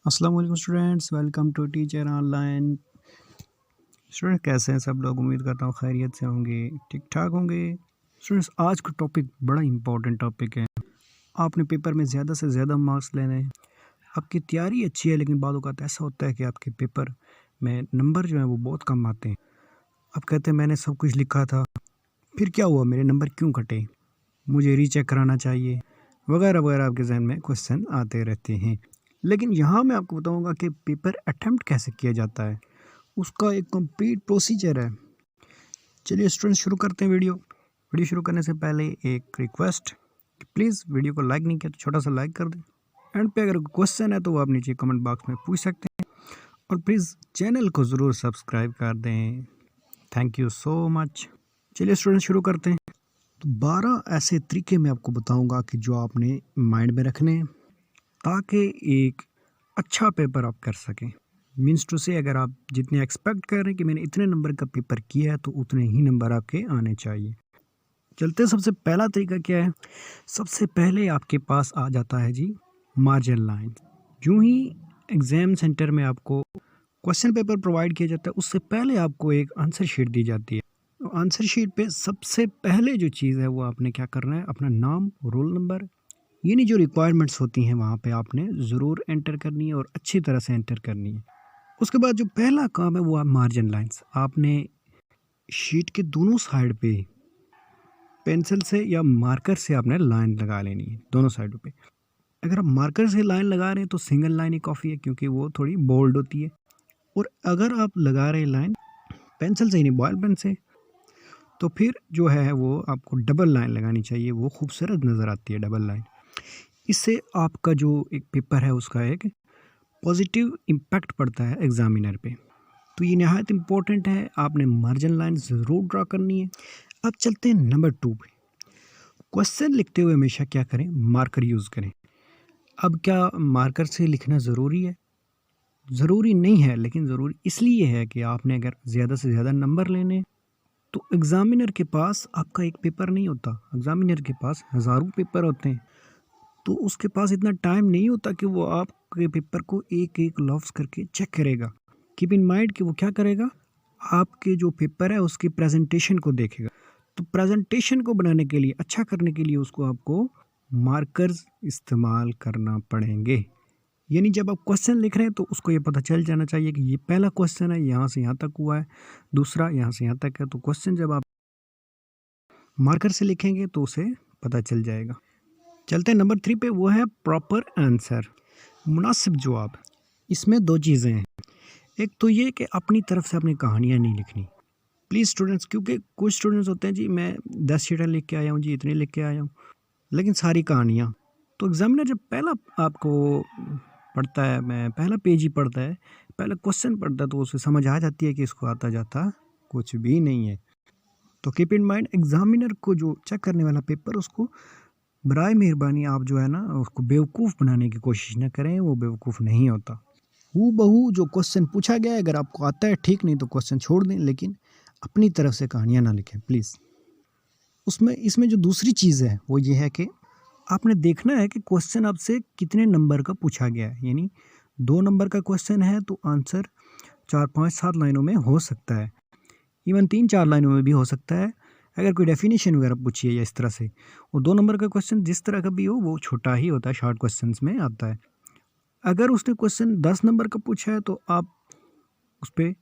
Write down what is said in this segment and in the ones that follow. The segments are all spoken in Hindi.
अस्सलाम वालेकुम students, welcome to teacher online. Student कैसे हैं सब लोग? उम्मीद करता हूँ खैरियत से होंगे, ठीक ठाक होंगे। स्टूडेंट्स आज का टॉपिक बड़ा इंपॉर्टेंट टॉपिक है। आपने पेपर में ज़्यादा से ज़्यादा मार्क्स लेने हैं। आपकी तैयारी अच्छी है लेकिन बाद औक़ात ऐसा होता है कि आपके पेपर में नंबर जो है वो बहुत कम आते हैं। आप कहते हैं मैंने सब कुछ लिखा था, फिर क्या हुआ, मेरे नंबर क्यों कटे, मुझे रीचेक कराना चाहिए, वगैरह वगैरह आपके जहन में क्वेश्चन आते रहते हैं। लेकिन यहाँ मैं आपको बताऊंगा कि पेपर अटेम्प्ट कैसे किया जाता है, उसका एक कंप्लीट प्रोसीजर है। चलिए स्टूडेंट्स शुरू करते हैं वीडियो शुरू करने से पहले एक रिक्वेस्ट कि प्लीज़ वीडियो को लाइक नहीं किया तो छोटा सा लाइक कर दें। एंड पे अगर क्वेश्चन है तो वो आप नीचे कमेंट बॉक्स में पूछ सकते हैं और प्लीज़ चैनल को ज़रूर सब्सक्राइब कर दें। Thank you so much. चलिए स्टूडेंट्स शुरू करते हैं। तो 12 ऐसे तरीके मैं आपको बताऊंगा कि जो आपने माइंड में रखने हैं ताकि एक अच्छा पेपर आप कर सकें। मीन्स टू से अगर आप जितने एक्सपेक्ट कर रहे हैं कि मैंने इतने नंबर का पेपर किया है तो उतने ही नंबर आपके आने चाहिए। चलते हैं, सबसे पहला तरीका क्या है। सबसे पहले आपके पास आ जाता है जी मार्जिन लाइन। यूँ ही एग्ज़ाम सेंटर में आपको क्वेश्चन पेपर प्रोवाइड किया जाता है, उससे पहले आपको एक आंसर शीट दी जाती है। आंसर शीट पे सबसे पहले जो चीज़ है वो आपने क्या करना है, अपना नाम, रोल नंबर, यानी जो रिक्वायरमेंट्स होती हैं वहाँ पे आपने ज़रूर एंटर करनी है और अच्छी तरह से एंटर करनी है। उसके बाद जो पहला काम है वो आप मार्जिन लाइंस, आपने शीट के दोनों साइड पे पेंसिल से या मार्कर से आपने लाइन लगा लेनी है दोनों साइडों पे। अगर आप मार्कर से लाइन लगा रहे हैं तो सिंगल लाइन ही काफ़ी है क्योंकि वो थोड़ी बोल्ड होती है। और अगर आप लगा रहे हैं लाइन पेंसिल से ही नहीं, बॉल पेन से, तो फिर जो है वो आपको डबल लाइन लगानी चाहिए। वो खूबसूरत नज़र आती है डबल लाइन। इससे आपका जो एक पेपर है उसका एक पॉजिटिव इम्पैक्ट पड़ता है एग्ज़ामिनर पे। तो ये नहायत इम्पोर्टेंट है, आपने मार्जिन लाइन ज़रूर ड्रा करनी है। अब चलते हैं नंबर 2 पे। क्वेश्चन लिखते हुए हमेशा क्या करें, मार्कर यूज़ करें। अब क्या मार्कर से लिखना ज़रूरी है? ज़रूरी नहीं है, लेकिन ज़रूरी इसलिए है कि आपने अगर ज़्यादा से ज़्यादा नंबर लेने तो एग्ज़ामिनर के पास आपका एक पेपर नहीं होता, एग्ज़ामिनर के पास हज़ारों पेपर होते हैं। तो उसके पास इतना टाइम नहीं होता कि वो आपके पेपर को एक एक लफ्ज़ करके चेक करेगा। कीप इन माइंड कि वो क्या करेगा, आपके जो पेपर है उसकी प्रेजेंटेशन को देखेगा। तो प्रेजेंटेशन को बनाने के लिए, अच्छा करने के लिए उसको आपको मार्कर्स इस्तेमाल करना पड़ेंगे। यानी जब आप क्वेश्चन लिख रहे हैं तो उसको ये पता चल जाना चाहिए कि ये पहला क्वेश्चन है, यहाँ से यहाँ तक हुआ है, दूसरा यहाँ से यहाँ तक है। तो क्वेश्चन जब आप मार्कर से लिखेंगे तो उसे पता चल जाएगा। चलते हैं नंबर 3 पे, वो है प्रॉपर आंसर, मुनासिब जवाब। इसमें 2 चीज़ें हैं। एक तो ये कि अपनी तरफ से अपनी कहानियाँ नहीं लिखनी प्लीज़ स्टूडेंट्स, क्योंकि कुछ स्टूडेंट्स होते हैं जी मैं 10 शीटें लिख के आया हूँ जी, इतने लिख के आया हूँ, लेकिन सारी कहानियाँ। तो एग्ज़ामिनर जब पहला आपको पढ़ता है, मैं पहला पेज ही पढ़ता है, पहला क्वेश्चन पढ़ता है, तो उसे समझ आ जाती है कि इसको आता जाता कुछ भी नहीं है। तो कीप इन माइंड, एग्ज़ामिनर को जो चेक करने वाला पेपर, उसको बराए मेहरबानी आप जो है ना उसको बेवकूफ़ बनाने की कोशिश ना करें, वो बेवकूफ़ नहीं होता। हूबहू जो क्वेश्चन पूछा गया है अगर आपको आता है ठीक, नहीं तो क्वेश्चन छोड़ दें, लेकिन अपनी तरफ से कहानियाँ ना लिखें प्लीज़। इसमें जो दूसरी चीज़ है वो ये है कि आपने देखना है कि क्वेश्चन आपसे कितने नंबर का पूछा गया है। यानी 2 नंबर का क्वेश्चन है तो आंसर 4, 5, 7 लाइनों में हो सकता है, इवन 3-4 लाइनों में भी हो सकता है अगर कोई डेफिनेशन वगैरह पूछिए या इस तरह से। और 2 नंबर का क्वेश्चन जिस तरह का भी हो वो छोटा ही होता है, शॉर्ट क्वेश्चंस में आता है। अगर उसने क्वेश्चन 10 नंबर का पूछा है तो आप उस पे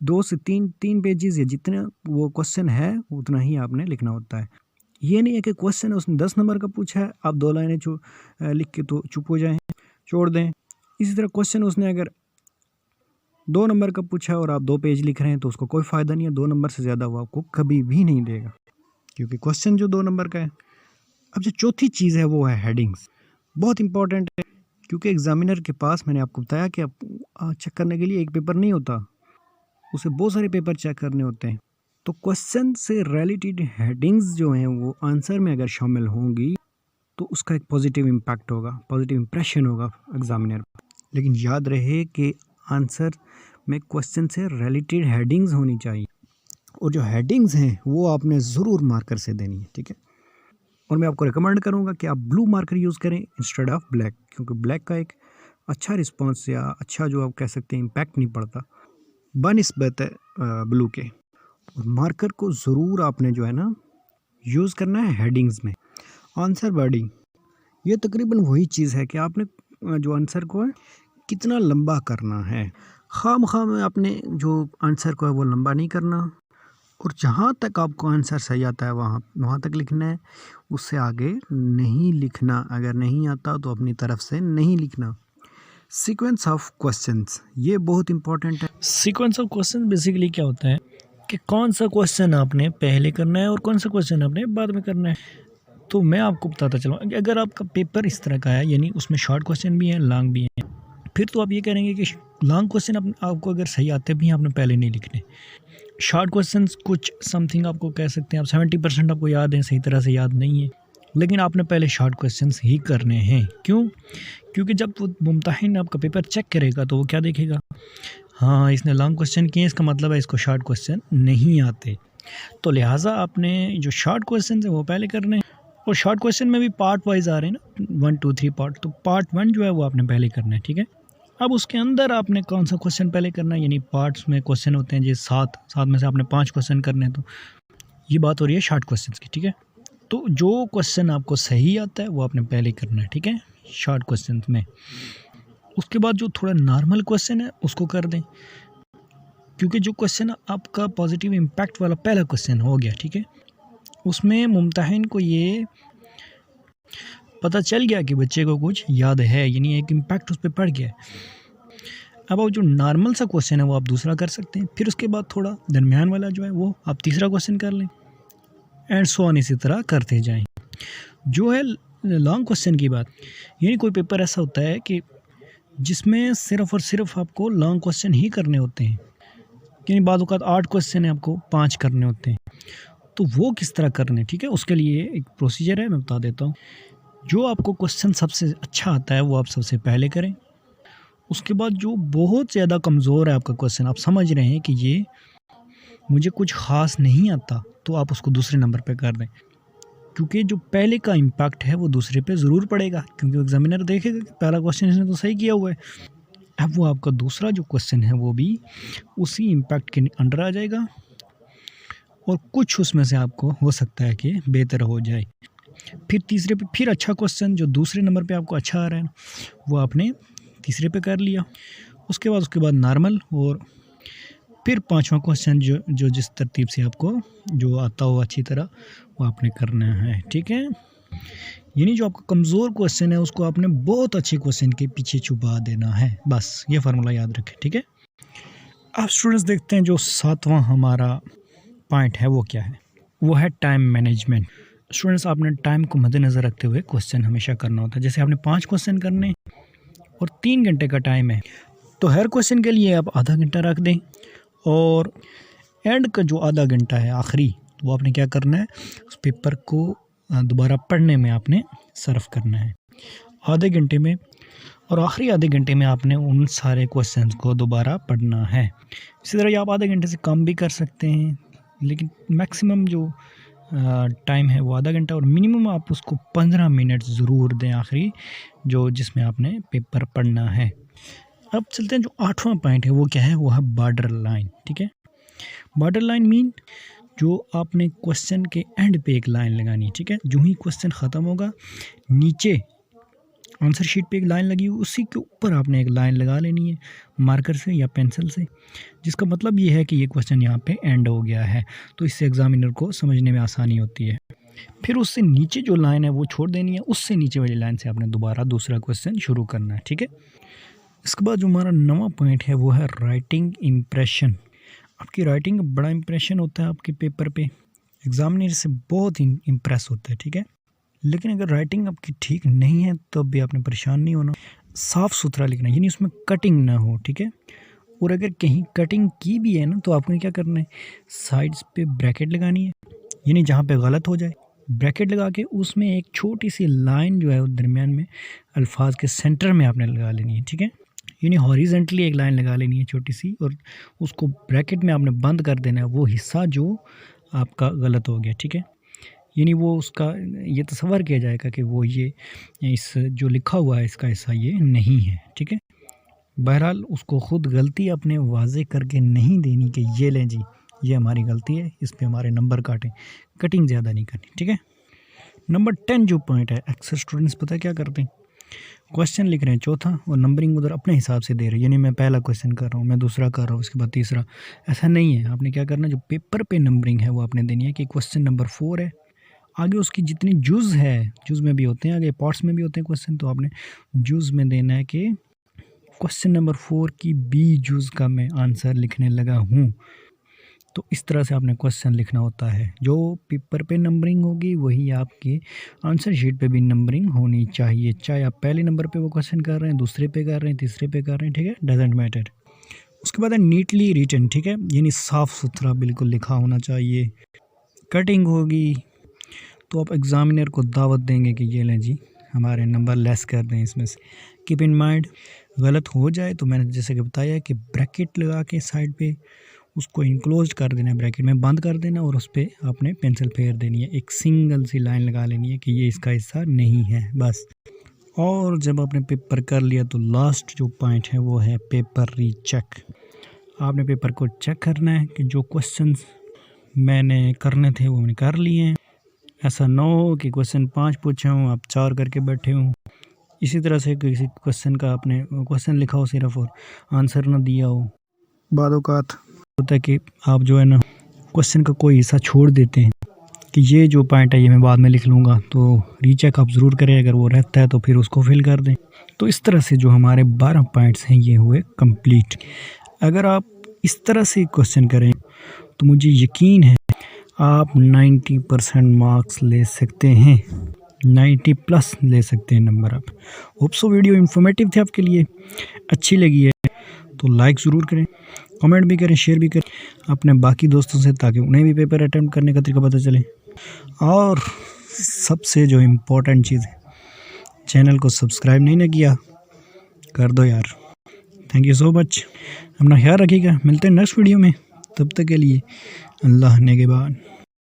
2 से 3 पेजेस या जितना वो क्वेश्चन है उतना ही आपने लिखना होता है। ये नहीं है कि क्वेश्चन उसने 10 नंबर का पूछा है, आप 2 लाइनें लिख के तो चुप हो जाएँ, छोड़ दें। इसी तरह क्वेश्चन उसने अगर 2 नंबर का पूछा है और आप 2 पेज लिख रहे हैं तो उसको कोई फ़ायदा नहीं है, 2 नंबर से ज़्यादा वो आपको कभी भी नहीं देगा क्योंकि क्वेश्चन जो 2 नंबर का है। अब जो चौथी चीज़ है वो है हेडिंग्स, बहुत इंपॉर्टेंट है क्योंकि एग्ज़ामिनर के पास, मैंने आपको बताया कि आप चेक करने के लिए एक पेपर नहीं होता, उसे बहुत सारे पेपर चेक करने होते हैं। तो क्वेश्चन से रिलेटेड हेडिंग्स जो हैं वो आंसर में अगर शामिल होंगी तो उसका एक पॉजिटिव इम्पैक्ट होगा, पॉजिटिव इम्प्रेशन होगा एग्ज़ामिनर पर। लेकिन याद रहे कि आंसर में क्वेश्चन से रिलेटेड हेडिंग्स होनी चाहिए और जो हेडिंग्स हैं वो आपने ज़रूर मार्कर से देनी है, ठीक है। और मैं आपको रिकमेंड करूँगा कि आप ब्लू मार्कर यूज़ करें इंस्टेड ऑफ ब्लैक, क्योंकि ब्लैक का एक अच्छा रिस्पॉन्स या अच्छा जो आप कह सकते हैं इम्पैक्ट नहीं पड़ता बनिस्बत ब्लू के। और मार्कर को ज़रूर आपने जो है ना यूज़ करना है हेडिंग्स में। आंसर वर्डिंग ये तकरीबन वही चीज़ है कि आपने जो आंसर को है कितना लंबा करना है। खामखा में आपने जो आंसर को है वो लंबा नहीं करना, और जहाँ तक आपको आंसर सही आता है वहाँ वहाँ तक लिखना है, उससे आगे नहीं लिखना। अगर नहीं आता तो अपनी तरफ से नहीं लिखना। सीक्वेंस ऑफ क्वेश्चंस ये बहुत इंपॉर्टेंट है। सीक्वेंस ऑफ क्वेश्चन बेसिकली क्या होता है कि कौन सा क्वेश्चन आपने पहले करना है और कौन सा क्वेश्चन आपने बाद में करना है। तो मैं आपको बताता चलूँ कि अगर आपका पेपर इस तरह का है, यानी उसमें शॉर्ट क्वेश्चन भी हैं, लॉन्ग भी हैं, फिर तो आप ये करेंगे कि लॉन्ग क्वेश्चन आपको अगर सही आते भी हैं आपने पहले नहीं लिखने। शॉर्ट क्वेश्चन कुछ समथिंग आपको कह सकते हैं आप 70% आपको याद हैं, सही तरह से याद नहीं है, लेकिन आपने पहले शॉर्ट क्वेश्चंस ही करने हैं। क्यों? क्योंकि जब वो मुम्तहिन आपका पेपर चेक करेगा तो वो क्या देखेगा, हाँ इसने लॉन्ग क्वेश्चन किए, इसका मतलब है इसको शॉर्ट क्वेश्चन नहीं आते। तो लिहाजा आपने जो शॉर्ट क्वेश्चन है वो पहले करने हैं। और शॉर्ट क्वेश्चन में भी पार्ट वाइज आ रहे हैं ना, 1 2 3 पार्ट, तो पार्ट 1 जो है वो आपने पहले करना है, ठीक है। अब उसके अंदर आपने कौन सा क्वेश्चन पहले करना है, यानी पार्ट्स में क्वेश्चन होते हैं जैसे 7 में से आपने 5 क्वेश्चन करने हैं, तो ये बात हो रही है शॉर्ट क्वेश्चन की, ठीक है। तो जो क्वेश्चन आपको सही आता है वो आपने पहले करना है, ठीक है, शॉर्ट क्वेश्चन में। उसके बाद जो थोड़ा नॉर्मल क्वेश्चन है उसको कर दें, क्योंकि जो क्वेश्चन आपका पॉजिटिव इम्पैक्ट वाला पहला क्वेश्चन हो गया, ठीक है, उसमें मुम्तहिन को ये पता चल गया कि बच्चे को कुछ याद है, यानी एक इम्पैक्ट उस पर पड़ गया है। अब वो जो नॉर्मल सा क्वेश्चन है वो आप दूसरा कर सकते हैं, फिर उसके बाद थोड़ा दरमियान वाला जो है वो आप तीसरा क्वेश्चन कर लें, एंड सो ऑन, इसी तरह करते जाएं। जो है लॉन्ग क्वेश्चन की बात, यानी कोई पेपर ऐसा होता है कि जिसमें सिर्फ़ और सिर्फ आपको लॉन्ग क्वेश्चन ही करने होते हैं, यानी बाद औक़ात 8 क्वेश्चन है आपको 5 करने होते हैं। तो वो किस तरह करने, ठीक है, उसके लिए एक प्रोसीजर है, मैं बता देता हूँ। जो आपको क्वेश्चन सबसे अच्छा आता है वो आप सबसे पहले करें। उसके बाद जो बहुत ज़्यादा कमज़ोर है आपका क्वेश्चन, आप समझ रहे हैं कि ये मुझे कुछ ख़ास नहीं आता, तो आप उसको दूसरे नंबर पे कर दें, क्योंकि जो पहले का इम्पैक्ट है वो दूसरे पे ज़रूर पड़ेगा, क्योंकि एग्जामिनर देखेगा कि पहला क्वेश्चन इसने तो सही किया हुआ है। अब वो आपका दूसरा जो क्वेश्चन है वो भी उसी इम्पैक्ट के अंडर आ जाएगा, और कुछ उसमें से आपको हो सकता है कि बेहतर हो जाए। फिर तीसरे पे फिर अच्छा क्वेश्चन जो दूसरे नंबर पे आपको अच्छा आ रहा है वो आपने तीसरे पे कर लिया। उसके बाद नॉर्मल, और फिर 5वां क्वेश्चन जो जिस तरतीब से आपको जो आता हो अच्छी तरह वो आपने करना है, ठीक है। यानी जो आपका कमज़ोर क्वेश्चन है उसको आपने बहुत अच्छे क्वेश्चन के पीछे छुपा देना है, बस ये फार्मूला याद रखें, ठीक है। अब स्टूडेंट्स देखते हैं जो 7वां हमारा पॉइंट है वो क्या है, वो है टाइम मैनेजमेंट। स्टूडेंट्स आपने टाइम को मद्देनज़र रखते हुए क्वेश्चन हमेशा करना होता है। जैसे आपने 5 क्वेश्चन करने और 3 घंटे का टाइम है, तो हर क्वेश्चन के लिए आप आधा घंटा रख दें, और एंड का जो आधा घंटा है आखिरी, वो आपने क्या करना है, उस पेपर को दोबारा पढ़ने में आपने सर्व करना है आधे घंटे में, और आखिरी आधे घंटे में आपने उन सारे क्वेश्चंस को दोबारा पढ़ना है। इसी तरह आप आधे घंटे से कम भी कर सकते हैं, लेकिन मैक्सिमम जो टाइम है वो आधा घंटा, और मिनिमम आप उसको 15 मिनट ज़रूर दें आखिरी, जो जिसमें आपने पेपर पढ़ना है। अब चलते हैं जो 8वां पॉइंट है वो क्या है, वो है बॉर्डर लाइन, ठीक है। बॉर्डर लाइन मीन जो आपने क्वेश्चन के एंड पे एक लाइन लगानी है, ठीक है। जो ही क्वेश्चन ख़त्म होगा नीचे आंसर शीट पे एक लाइन लगी हुई, उसी के ऊपर आपने एक लाइन लगा लेनी है मार्कर से या पेंसिल से, जिसका मतलब ये है कि ये क्वेश्चन यहाँ पे एंड हो गया है। तो इससे एग्जामिनर को समझने में आसानी होती है। फिर उससे नीचे जो लाइन है वो छोड़ देनी है, उससे नीचे वाली लाइन से आपने दोबारा दूसरा क्वेश्चन शुरू करना है, ठीक है। इसके बाद जो हमारा 9वां पॉइंट है वो है राइटिंग इम्प्रेशन। आपकी राइटिंग का बड़ा इम्प्रेशन होता है आपके पेपर पे, एग्जामिनर से बहुत इम्प्रेस होता है, ठीक है। लेकिन अगर राइटिंग आपकी ठीक नहीं है तब भी आपने परेशान नहीं होना, साफ़ सुथरा लिखना है, यानी उसमें कटिंग ना हो, ठीक है। और अगर कहीं कटिंग की भी है ना तो आपको क्या करना है, साइड्स पे ब्रैकेट लगानी है, यानी जहाँ पे गलत हो जाए ब्रैकेट लगा के उसमें एक छोटी सी लाइन जो है दरमियान में अल्फाज के सेंटर में आपने लगा लेनी है, ठीक है। यानी हॉरिजेंटली एक लाइन लगा लेनी है छोटी सी, और उसको ब्रैकेट में आपने बंद कर देना है वो हिस्सा जो आपका गलत हो गया, ठीक है। यानी वो उसका ये तसव्वुर किया जाएगा कि वो ये इस जो लिखा हुआ है इसका हिस्सा ये नहीं है, ठीक है। बहरहाल उसको ख़ुद गलती अपने वाज़े करके नहीं देनी कि ये लें जी ये हमारी गलती है, इस पे हमारे नंबर काटें, कटिंग ज़्यादा नहीं करनी, ठीक है। नंबर 10 जो पॉइंट है, अक्सर स्टूडेंट्स पता है क्या करते हैं, क्वेश्चन लिख रहे हैं चौथा और नंबरिंग उधर अपने हिसाब से दे रहे हैं, यानी मैं पहला क्वेश्चन कर रहा हूँ, मैं दूसरा कर रहा हूँ, उसके बाद तीसरा। ऐसा नहीं है, आपने क्या करना, जो पेपर पे नंबरिंग है वो आपने देनी है कि क्वेश्चन नंबर 4 है, आगे उसकी जितनी जुज़ है, जुज़ में भी होते हैं, आगे पार्ट्स में भी होते हैं क्वेश्चन, तो आपने जुज़ में देना है कि क्वेश्चन नंबर 4 की बी जुज़ का मैं आंसर लिखने लगा हूँ। तो इस तरह से आपने क्वेश्चन लिखना होता है, जो पेपर पे नंबरिंग होगी वही आपके आंसर शीट पे भी नंबरिंग होनी चाहिए, चाहे आप पहले नंबर पे वो क्वेश्चन कर रहे हैं, दूसरे पे कर रहे हैं, तीसरे पे कर रहे हैं, ठीक है, डजेंट मैटर। उसके बाद है नीटली रिटन, ठीक है, यानी साफ़ सुथरा बिल्कुल लिखा होना चाहिए। कटिंग होगी तो आप एग्ज़ामिनर को दावत देंगे कि ये लें जी हमारे नंबर लेस कर दें इसमें से। कीप इन माइंड गलत हो जाए तो मैंने जैसे कि बताया कि ब्रैकेट लगा के साइड पे उसको इनक्लोज कर देना है, ब्रैकेट में बंद कर देना और उस पर आपने पेंसिल फेर देनी है, एक सिंगल सी लाइन लगा लेनी है कि ये इसका हिस्सा नहीं है, बस। और जब आपने पेपर कर लिया तो लास्ट जो पॉइंट है वो है पेपर रीचेक। आपने पेपर को चेक करना है कि जो क्वेश्चंस मैंने करने थे वो मैंने कर लिए हैं। ऐसा ना हो कि क्वेश्चन 5 पूछे हों आप 4 करके बैठे हों, इसी तरह से किसी क्वेश्चन का आपने क्वेश्चन लिखा हो सिर्फ और आंसर ना दिया हो। बाद औक़ात होता है कि आप जो है ना क्वेश्चन का कोई हिस्सा छोड़ देते हैं कि ये जो पॉइंट है ये मैं बाद में लिख लूँगा, तो रीचेक आप ज़रूर करें, अगर वो रहता है तो फिर उसको फिल कर दें। तो इस तरह से जो हमारे 12 पॉइंट्स हैं ये हुए कंप्लीट। अगर आप इस तरह से क्वेश्चन करें तो मुझे यकीन है आप 90% मार्क्स ले सकते हैं, 90+ ले सकते हैं नंबर आप। होप सो वीडियो इन्फॉर्मेटिव थे आपके लिए, अच्छी लगी है तो लाइक ज़रूर करें, कमेंट भी करें, शेयर भी करें अपने बाकी दोस्तों से, ताकि उन्हें भी पेपर अटेम्प्ट करने का तरीका पता चले। और सबसे जो इम्पोर्टेंट चीज़ है, चैनल को सब्सक्राइब नहीं ना किया, कर दो यार। थैंक यू सो मच, अपना ख्याल रखिएगा, मिलते हैं नेक्स्ट वीडियो में, तब तक के लिए अल्लाह ने के बाद।